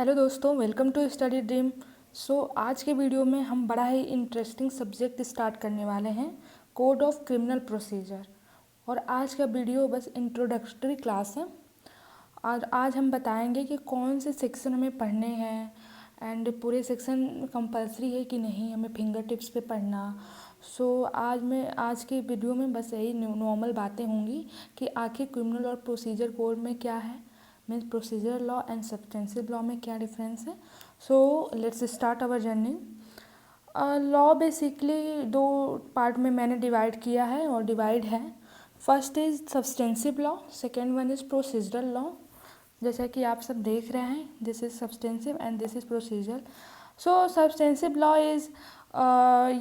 Hello दोस्तों, welcome to study dream. आज के वीडियो में हम बड़ा ही इंटरेस्टिंग सब्जेक्ट स्टार्ट करने वाले हैं, कोड ऑफ क्रिमिनल प्रोसीजर। और आज का वीडियो बस इंट्रोडक्टरी क्लास है। और आज हम बताएंगे कि कौन से सेक्शन हमें पढ़ने हैं एंड पूरे सेक्शन कंपलसरी है कि नहीं हमें फिंगर टिप्स पे पढ़ना। आज के वीडियो में बस यही नॉर्मल बातें होंगी कि आखिर क्रिमिनल और प्रोसीजर कोड में क्या है, means procedure law and substantive law में क्या डिफरेंस है। Let's start our journey. Law basically दो पार्ट में मैंने डिवाइड किया है और डिवाइड है। First is substantive law, second one is procedural law. जैसा कि आप सब देख रहे हैं, this is substantive and this is procedure. Substantive law is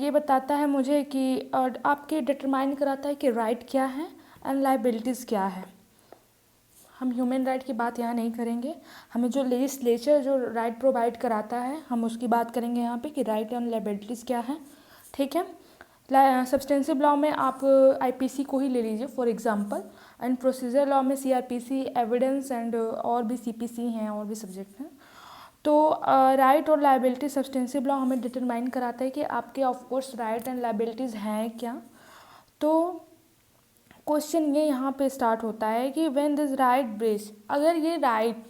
ये बताता है मुझे कि आपके डिटरमाइन कराता है कि राइट क्या है एंड लाइबिलिटीज़ क्या है। हम ह्यूमन राइट की बात यहाँ नहीं करेंगे, हमें जो लेजिस्लेचर जो राइट प्रोवाइड कराता है हम उसकी बात करेंगे यहाँ पे कि राइट एंड लायबिलिटीज़ क्या है। ठीक है। सब्सटेंसिव लॉ में आप आईपीसी को ही ले लीजिए for example, and procedure law में सीआरपीसी, एविडेंस एंड और भी सीपीसी हैं, और भी सब्जेक्ट हैं। तो राइट और लायबिलिटी सब्सटेंसिव लॉ हमें डिटरमाइन कराता है कि आपके ऑफकोर्स राइट एंड लायबिलिटीज़ हैं क्या। तो क्वेश्चन ये यहाँ पे स्टार्ट होता है कि व्हेन दिस राइट ब्रीच, अगर ये राइट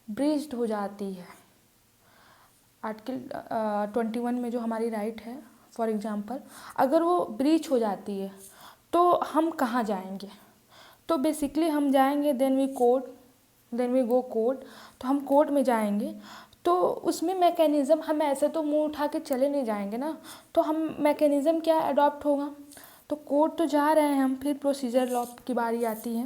ब्रीच्ड हो जाती है, आर्टिकल 21 में जो हमारी राइट है फॉर एग्जांपल, अगर वो ब्रीच हो जाती है तो हम कहाँ जाएंगे। तो बेसिकली हम जाएंगे देन वी गो कोर्ट। तो हम कोर्ट में जाएंगे, तो उसमें मैकेनिज़्म, हम ऐसे तो मुंह उठा के चले नहीं जाएंगे ना, तो हम मैकेनिज़्म क्या अडॉप्ट होगा। तो कोर्ट तो जा रहे हैं हम, फिर प्रोसीजर लॉ की बारी आती है।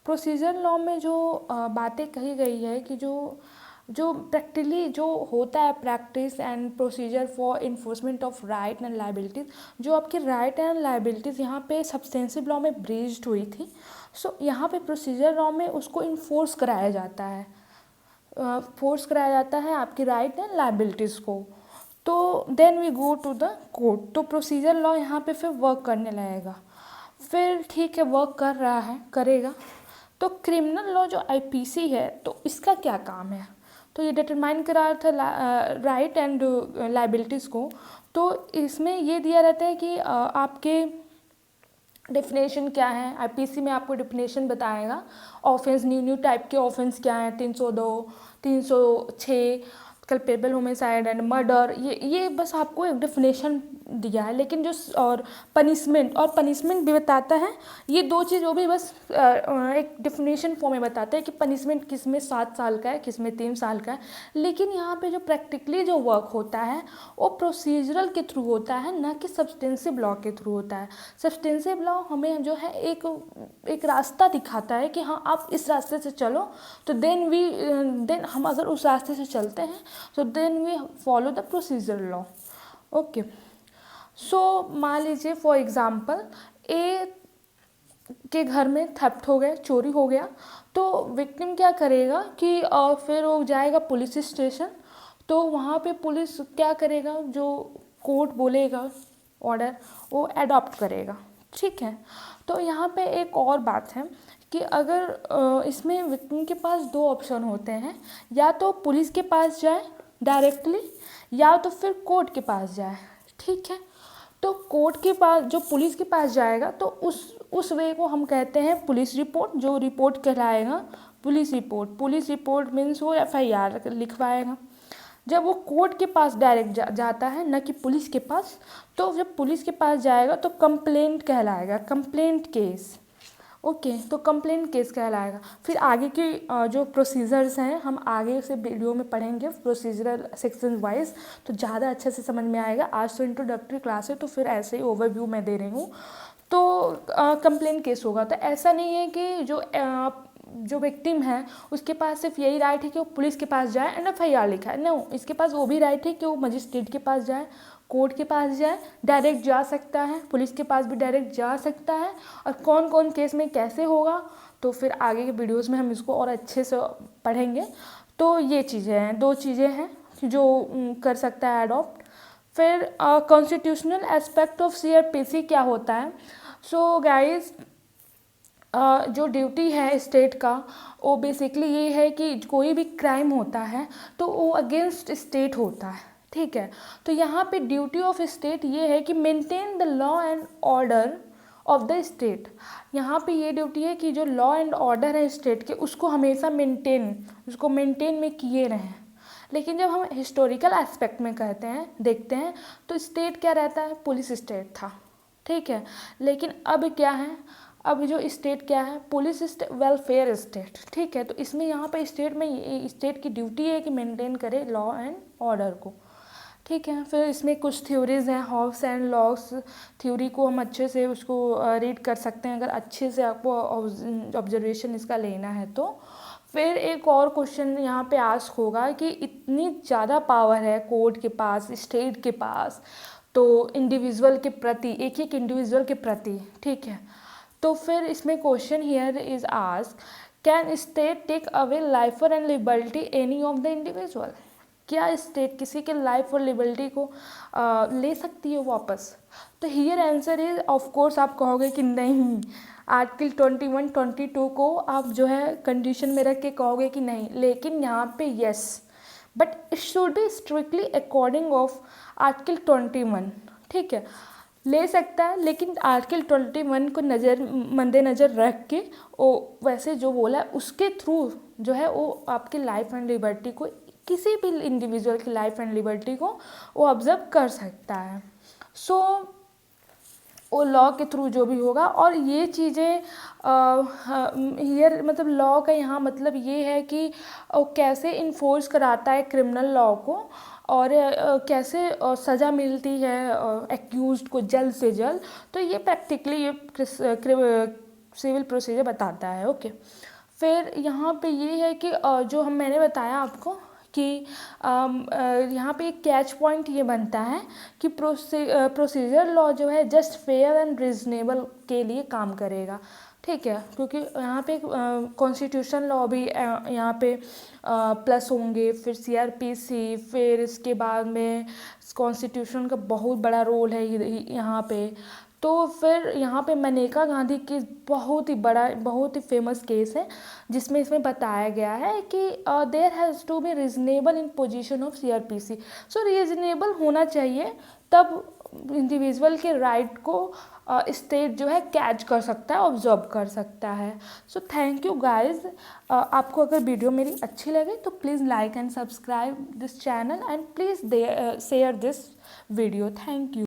प्रोसीजर लॉ में जो बातें कही गई है कि जो प्रैक्टिकली जो होता है practice and procedure for enforcement of right and liabilities, जो आपकी राइट एंड लायबिलिटीज़ यहाँ पे सब्सटेंसिव लॉ में ब्रीच्ड हुई थी, यहाँ पे प्रोसीजर लॉ में उसको इन्फोर्स कराया जाता है, आपकी राइट एंड लायबिलिटीज़ को। तो then we go to the court. तो प्रोसीजर लॉ यहाँ पे फिर वर्क करने लगेगा। फिर ठीक है, वर्क कर रहा है, करेगा। तो क्रिमिनल लॉ जो आईपीसी है, तो इसका क्या काम है, तो ये डिटरमाइन करा था राइट एंड लायबिलिटीज़ को। तो इसमें ये दिया रहता है कि आपके डेफिनेशन क्या है। आईपीसी में आपको डेफिनेशन बताएगा ऑफेंस, न्यू टाइप के ऑफेंस क्या है, 302, 306, कल्पेबल होमिसाइड एंड मर्डर, ये बस आपको एक डेफिनेशन दिया है। लेकिन जो और पनिशमेंट भी बताता है। ये दो चीज़ वो भी बस एक डेफिनेशन फॉर्म में बताता है कि पनिशमेंट किस में 7 साल का है, किस में 3 साल का है। लेकिन यहाँ पे जो प्रैक्टिकली जो वर्क होता है वो प्रोसीजरल के थ्रू होता है, ना कि सब्सटेंसिव लॉ के थ्रू होता है। सब्सटेंसिव लॉ हमें जो है एक रास्ता दिखाता है कि हाँ आप इस रास्ते से चलो, तो देन हम अगर उस रास्ते से चलते हैं तो then we follow the procedure law. Okay. मान लीजिए फॉर एग्जांपल ए के घर में थेफ्ट हो गया, चोरी हो गया। तो विक्टिम क्या करेगा कि फिर वो जाएगा पुलिस स्टेशन। तो वहाँ पे पुलिस क्या करेगा, जो कोर्ट बोलेगा ऑर्डर वो अडॉप्ट करेगा। ठीक है। तो यहाँ पे एक और बात है कि अगर इसमें विक्टिम के पास 2 ऑप्शन होते हैं, या तो पुलिस के पास जाए डायरेक्टली, या तो फिर कोर्ट के पास जाए। ठीक है। तो कोर्ट के पास, जो पुलिस के पास जाएगा, तो उस वे को हम कहते हैं पुलिस रिपोर्ट, जो रिपोर्ट कहलाएगा पुलिस रिपोर्ट मीन्स वो एफआईआर लिखवाएगा। जब वो कोर्ट के पास डायरेक्ट जाता है, न कि पुलिस के पास, तो जब पुलिस के पास जाएगा तो कंप्लेंट कहलाएगा, कंप्लेंट केस। ओके। तो कंप्लेंट केस कहलाएगा। फिर आगे की जो प्रोसीजर्स हैं हम आगे से वीडियो में पढ़ेंगे प्रोसीजरल सेक्शन वाइज, तो ज़्यादा अच्छे से समझ में आएगा। आज तो इंट्रोडक्टरी क्लास है, तो फिर ऐसे ही ओवरव्यू मैं दे रही हूँ। तो कंप्लेंट केस होगा। तो ऐसा नहीं है कि जो विक्टिम है उसके पास सिर्फ यही राइट है कि वो पुलिस के पास जाए एंड एफआईआर लिखा है। नो, इसके पास वो भी राइट है कि वो मजिस्ट्रेट के पास जाए, कोर्ट के पास जाए, डायरेक्ट जा सकता है, पुलिस के पास भी डायरेक्ट जा सकता है। और कौन कौन केस में कैसे होगा, तो फिर आगे के वीडियोस में हम इसको और अच्छे से पढ़ेंगे। तो ये चीज़ें हैं, 2 चीज़ें हैं जो कर सकता है अडॉप्ट। फिर कॉन्स्टिट्यूशनल एस्पेक्ट ऑफ सीआरपीसी क्या होता है। सो गाइज, जो ड्यूटी है स्टेट का वो बेसिकली ये है कि कोई भी क्राइम होता है तो वो अगेंस्ट स्टेट होता है, ठीक है। तो यहाँ पे ड्यूटी ऑफ स्टेट ये है कि maintain the law and order of the state. यहाँ पे ये ड्यूटी है कि जो लॉ एंड ऑर्डर है स्टेट के उसको हमेशा उसको मेंटेन में किए रहें। लेकिन जब हम हिस्टोरिकल एस्पेक्ट में कहते हैं देखते हैं तो स्टेट क्या रहता है, पुलिस स्टेट था, ठीक है। लेकिन अब क्या है, अब जो स्टेट क्या है, पुलिस स्टेट, वेलफेयर स्टेट, ठीक है। तो इसमें यहाँ पे स्टेट की ड्यूटी है कि मेंटेन करे लॉ एंड ऑर्डर को, ठीक है। फिर इसमें कुछ थ्योरीज हैं, हॉब्स एंड लॉस थ्योरी को हम अच्छे से उसको रीड कर सकते हैं अगर अच्छे से आपको ऑब्जर्वेशन इसका लेना है तो। फिर एक और क्वेश्चन यहाँ पे आस्क होगा कि इतनी ज़्यादा पावर है कोर्ट के पास, स्टेट के पास, तो इंडिविजुअल के प्रति, एक इंडिविजुअल के प्रति, ठीक है। तो फिर इसमें question here is ask, can state take away life and liberty any of the individual. क्या स्टेट किसी के लाइफ और लिबर्टी को ले सकती है वापस। तो here answer is of course आप कहोगे कि नहीं, आर्टिकल 21, 22 को आप जो है कंडीशन में रख के कहोगे कि नहीं, लेकिन यहाँ पे yes, but it should be strictly according of article 21, ठीक है। ले सकता है लेकिन आर्टिकल 21 को मद्देनज़र रख के वो वैसे जो बोला है उसके थ्रू जो है वो आपकी लाइफ एंड लिबर्टी को, किसी भी इंडिविजुअल की लाइफ एंड लिबर्टी को वो ऑब्जर्व कर सकता है। सो वो लॉ के थ्रू जो भी होगा। और ये चीज़ें हियर मतलब लॉ का यहाँ मतलब ये है कि वो कैसे इन्फोर्स कराता है क्रिमिनल लॉ को, और कैसे सज़ा मिलती है एक्यूज्ड को जल्द से जल्द। तो ये प्रैक्टिकली ये सिविल प्रोसीजर बताता है, ओके। फिर यहाँ पे ये है कि जो मैंने बताया आपको कि यहाँ पे एक कैच पॉइंट ये बनता है कि प्रोसीजर लॉ जो है जस्ट फेयर एंड रिजनेबल के लिए काम करेगा, ठीक है। क्योंकि यहाँ पे कॉन्स्टिट्यूशन लॉ भी यहाँ पे प्लस होंगे, फिर सीआरपीसी, फिर इसके बाद में कॉन्स्टिट्यूशन का बहुत बड़ा रोल है यहाँ पे। तो फिर यहाँ पे मनेका गांधी केस बहुत ही बड़ा, बहुत ही फेमस केस है जिसमें इसमें बताया गया है कि there has to be reasonable in position of CrPC. So reasonable होना चाहिए, तब इंडिविजुअल के राइट को स्टेट जो है कैच कर सकता है, ऑब्जर्व कर सकता है। So thank you guys. आपको अगर वीडियो मेरी अच्छी लगे तो please like and subscribe this channel and please share this video. Thank you.